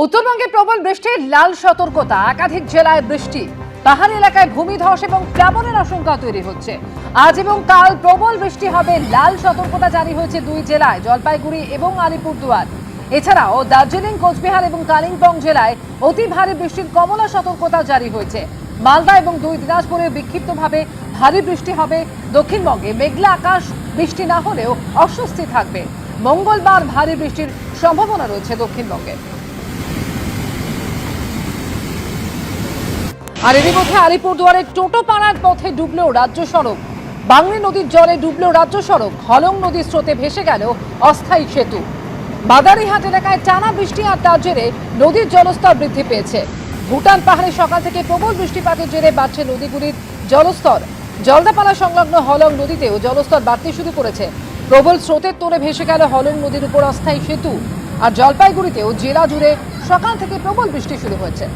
উত্তরবঙ্গে প্রবল বৃষ্টির লাল সতর্কতা, একাধিক জেলায় বৃষ্টি, পাহাড়ি এলাকায় ভূমিধস এবং প্লাবনের আশঙ্কা তৈরি হচ্ছে। আজ এবং কাল প্রবল বৃষ্টি হবে, লাল সতর্কতা জারি হয়েছে দুই জেলায়, জলপাইগুড়ি এবং আলিপুরদুয়ার। এছাড়াও দার্জিলিং, কোচবিহার এবং কালিম্পং জেলায় অতি ভারী বৃষ্টির কমলা সতর্কতা জারি হয়েছে। মালদা এবং দুই দিনাজপুরে বিক্ষিপ্তভাবে ভারী বৃষ্টি হবে। দক্ষিণবঙ্গে মেঘলা আকাশ, বৃষ্টি না হলেও অস্বস্তি থাকবে। মঙ্গলবার ভারী বৃষ্টির সম্ভাবনা রয়েছে দক্ষিণবঙ্গে। আর এরই মধ্যে আলিপুরদুয়ারের টোটোপাড়ার পথে ডুবলেও রাজ্য সড়ক, বাংলি নদীর জলে ডুবলেও রাজ্য সড়ক, হলং নদীর স্রোতে ভেসে গেল অস্থায়ী সেতু। বাদারিহাট এলাকায় টানা বৃষ্টি আর তার জেরে নদীর জলস্তর বৃদ্ধি পেয়েছে। ভুটান পাহাড়ে সকাল থেকে প্রবল বৃষ্টিপাতের জেরে বাড়ছে নদীগুলির জলস্তর। জলদাপাড়া সংলগ্ন হলং নদীতেও জলস্তর বাড়তে শুরু করেছে। প্রবল স্রোতের তোড়ে ভেসে গেল হলং নদীর উপর অস্থায়ী সেতু। আর জলপাইগুড়িতেও জেলা জুড়ে সকাল থেকে প্রবল বৃষ্টি শুরু হয়েছে।